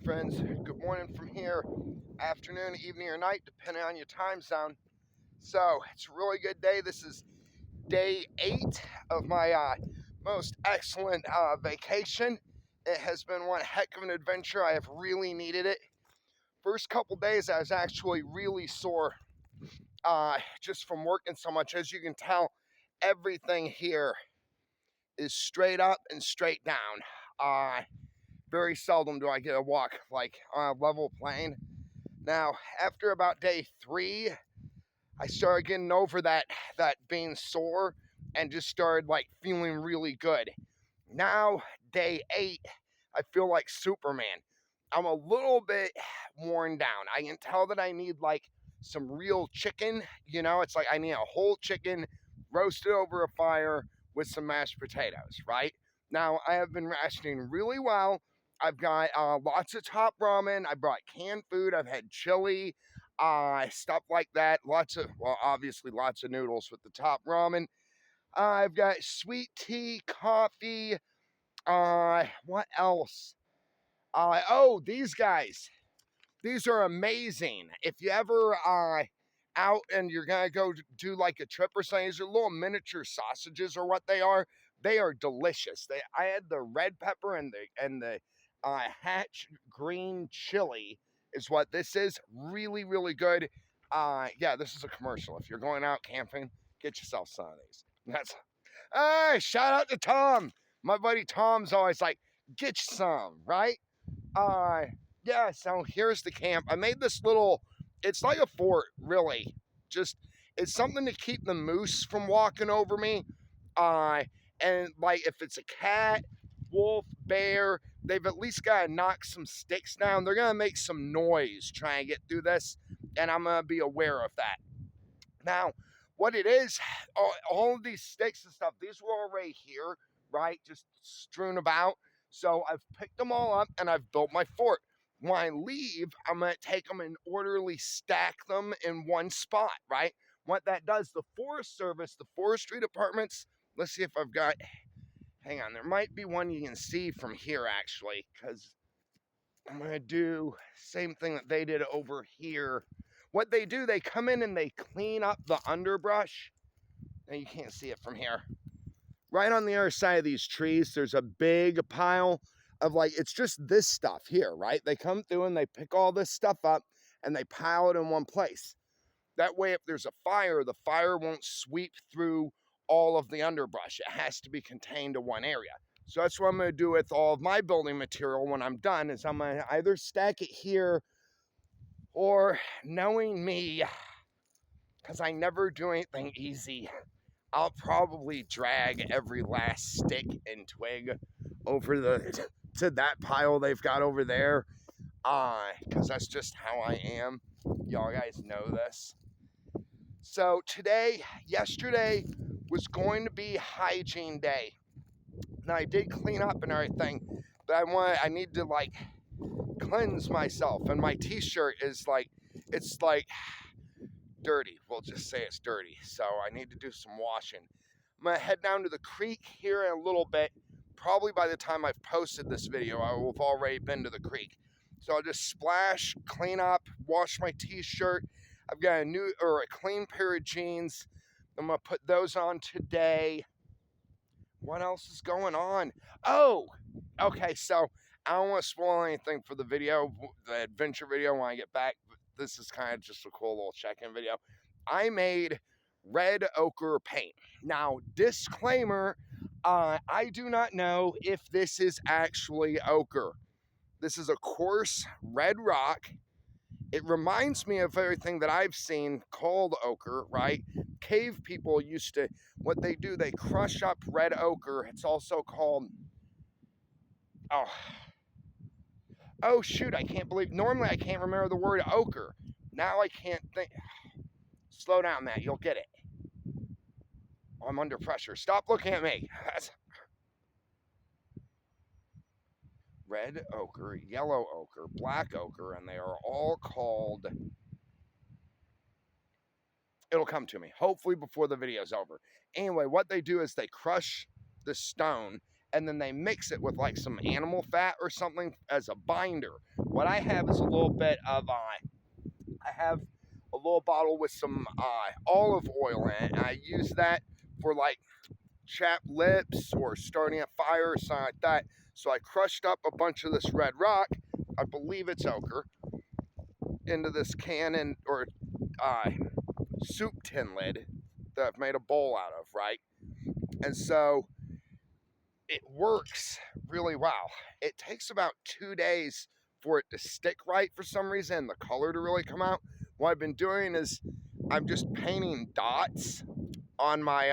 friends. Good morning from here, afternoon, evening, or night, depending on your time zone. So it's a really good day. This is day 8 of my most excellent vacation. It has been one heck of an adventure. I have really needed it. First couple days, I was actually really sore just from working so much. As you can tell, everything here is straight up and straight down. Very seldom do I get a walk like on a level plane. Now, after about day 3, I started getting over that being sore and just started like feeling really good. Now, day 8, I feel like Superman. I'm a little bit worn down. I can tell that I need like some real chicken. You know, it's like I need a whole chicken roasted over a fire with some mashed potatoes, right? Now, I have been rationing really well. I've got lots of top ramen. I brought canned food. I've had chili, stuff like that. Obviously lots of noodles with the top ramen. I've got sweet tea, coffee. What else? Oh, these guys. These are amazing. If you ever out and you're gonna go do like a trip or something, these are little miniature sausages or what they are. They are delicious. I had the red pepper and the hatch green chili is what this is. Really, really good. Yeah, this is a commercial. If you're going out camping, get yourself some of these. Shout out to Tom. My buddy Tom's always like, get you some, right? Yeah, so here's the camp. I made this little, it's like a fort, really. Just, it's something to keep the moose from walking over me. And like if it's a cat, wolf, bear, they've at least got to knock some sticks down. They're going to make some noise trying to get through this, and I'm going to be aware of that. Now, what it is, all of these sticks and stuff, these were already here, right? Just strewn about. So I've picked them all up and I've built my fort. When I leave, I'm going to take them and orderly stack them in one spot, right? What that does, the Forest Service, the forestry departments, let's see if I've got, hang on, there might be one you can see from here actually, because I'm going to do same thing that they did over here. What they do, they come in and they clean up the underbrush. Now you can't see it from here. Right on the other side of these trees, there's a big pile of like, it's just this stuff here, right? They come through and they pick all this stuff up and they pile it in one place. That way, if there's a fire, the fire won't sweep through all of the underbrush. It has to be contained to one area. So that's what I'm going to do with all of my building material when I'm done, is I'm going to either stack it here or, knowing me, because I never do anything easy, I'll probably drag every last stick and twig over to that pile they've got over there, because that's just how I am. Y'all guys know this. So yesterday was going to be hygiene day. Now I did clean up and everything, but I need to like cleanse myself, and my t-shirt is like, it's like dirty. We'll just say it's dirty. So I need to do some washing. I'm going to head down to the creek here in a little bit. Probably by the time I've posted this video, I will have already been to the creek. So I'll just splash, clean up, wash my t-shirt. I've got a clean pair of jeans. I'm going to put those on today. What else is going on? Oh, okay. So I don't want to spoil anything for the video, the adventure video when I get back. This is kind of just a cool little check-in video. I made red ochre paint. Now, disclaimer, I do not know if this is actually ochre. This is a coarse red rock. It reminds me of everything that I've seen called ochre, right? Cave people used to, what they do, they crush up red ochre. It's also called, oh shoot, I can't believe, normally I can't remember the word ochre. Now I can't think. Slow down, Matt, you'll get it. I'm under pressure. Stop looking at me. Red ochre, yellow ochre, black ochre, and they are all called, it'll come to me, hopefully before the video's over. Anyway, what they do is they crush the stone and then they mix it with like some animal fat or something as a binder. What I have is a little bit of I have a little bottle with some olive oil in it, and I use that for like chapped lips or starting a fire or something like that. So I crushed up a bunch of this red rock, I believe it's ochre, into this cannon or soup tin lid that I've made a bowl out of, right? And so it works really well. It takes about 2 days for it to stick right for some reason, the color to really come out. What I've been doing is I'm just painting dots on my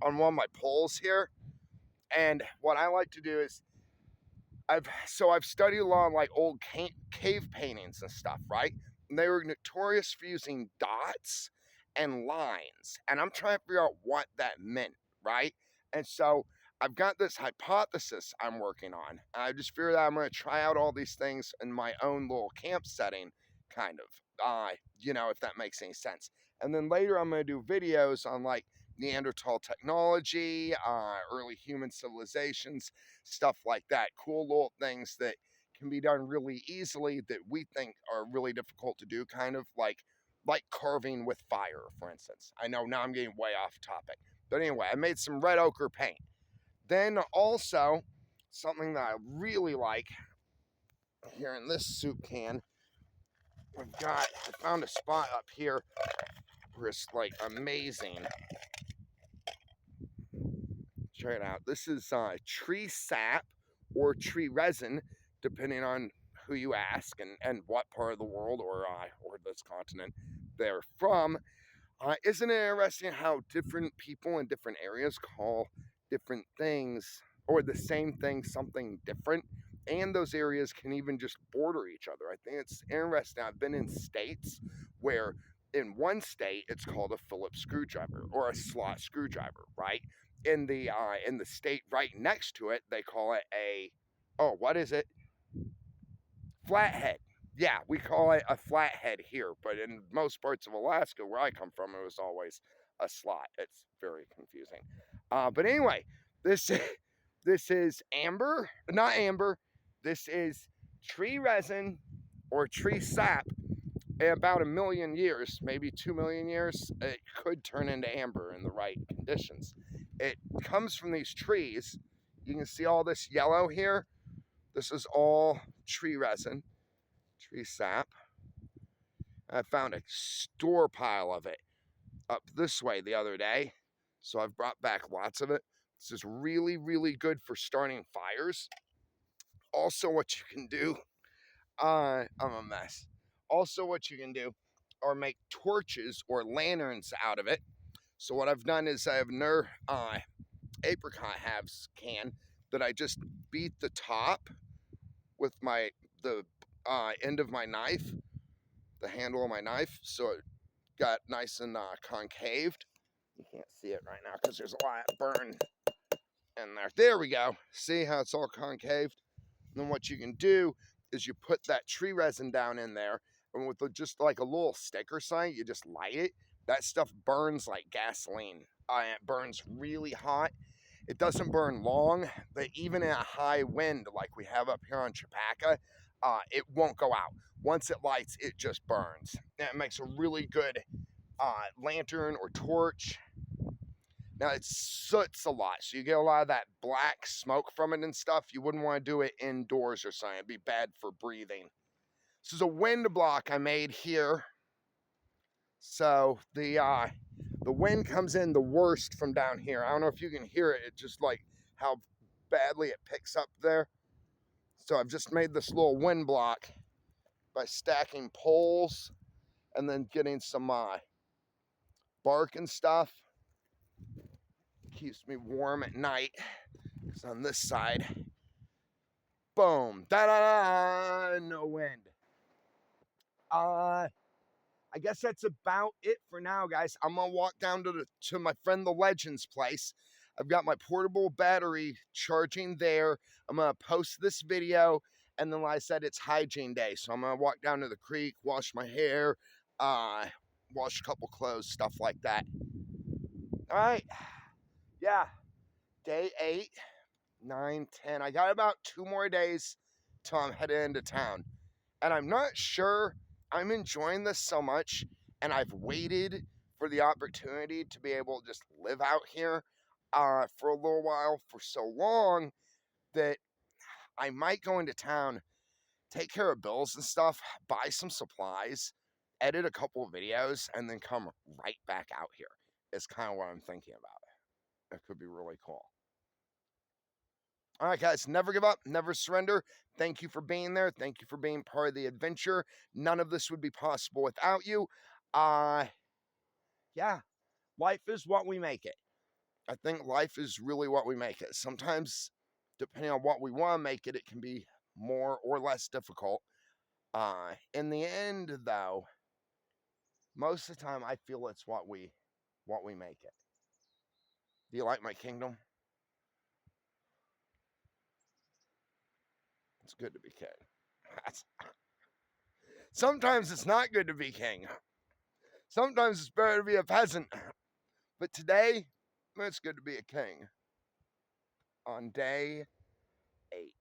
on one of my poles here. And what I like to do is I've studied along like old cave paintings and stuff, right? And they were notorious for using dots and lines, and I'm trying to figure out what that meant, right? And so I've got this hypothesis I'm working on. And I just figured that I'm going to try out all these things in my own little camp setting, kind of, if that makes any sense. And then later I'm going to do videos on like Neanderthal technology, early human civilizations, stuff like that. Cool little things that can be done really easily that we think are really difficult to do, kind of like carving with fire, for instance. I know now I'm getting way off topic. But anyway, I made some red ochre paint. Then also, something that I really like here in this soup can, I found a spot up here where it's like amazing. Check it out. This is tree sap or tree resin, depending on who you ask and what part of the world or this continent they're from. Isn't it interesting how different people in different areas call different things or the same thing something different? And those areas can even just border each other. I think it's interesting. I've been in states where in one state it's called a Phillips screwdriver or a slot screwdriver, right? In the state right next to it, they call it what is it? Flathead. Yeah, we call it a flathead here, but in most parts of Alaska, where I come from, it was always a slot. It's very confusing. But anyway, this this is amber, not amber. This is tree resin or tree sap. In about 1,000,000 years, maybe 2,000,000 years, it could turn into amber in the right conditions. It comes from these trees. You can see all this yellow here. This is all tree resin, tree sap. I found a store pile of it up this way the other day, so I've brought back lots of it. This is really, really good for starting fires. Also, what you can do, I'm a mess. Also, what you can do are make torches or lanterns out of it. So what I've done is I have another apricot halves can that I just beat the top with the end of my knife, the handle of my knife, so it got nice and concaved. You can't see it right now because there's a lot of burn in there. There we go. See how it's all concaved? And then what you can do is you put that tree resin down in there, and with just like a little stick or something, you just light it. That stuff burns like gasoline. It burns really hot. It doesn't burn long, but even in a high wind like we have up here on Chopaka, it won't go out. Once it lights, it just burns. And it makes a really good lantern or torch. Now it soots a lot, so you get a lot of that black smoke from it and stuff. You wouldn't want to do it indoors or something. It'd be bad for breathing. This is a wind block I made here. So the wind comes in the worst from down here. I don't know if you can hear it. It's just like how badly it picks up there. So I've just made this little wind block by stacking poles and then getting some bark and stuff. Keeps me warm at night. Because on this side, boom, da-da-da, no wind. I guess that's about it for now, guys. I'm gonna walk down to my friend the Legend's place. I've got my portable battery charging there. I'm gonna post this video, and then like I said, it's hygiene day, so I'm gonna walk down to the creek, wash my hair, wash a couple clothes, stuff like that. All right, yeah, day 8. 9, 10. I got about 2 more days till I'm headed into town. And I'm not sure I'm enjoying this so much. And I've waited for the opportunity to be able to just live out here for a little while, for so long, that I might go into town, take care of bills and stuff, buy some supplies, edit a couple of videos, and then come right back out here. Is kind of what I'm thinking about. It could be really cool. All right, guys, never give up, never surrender. Thank you for being there. Thank you for being part of the adventure. None of this would be possible without you. Yeah, life is what we make it. I think life is really what we make it. Sometimes, depending on what we want to make it, it can be more or less difficult. In the end, though, most of the time, I feel it's what we make it. Do you like my kingdom? It's good to be king. Sometimes it's not good to be king. Sometimes it's better to be a peasant. But today, it's good to be a king. On day 8.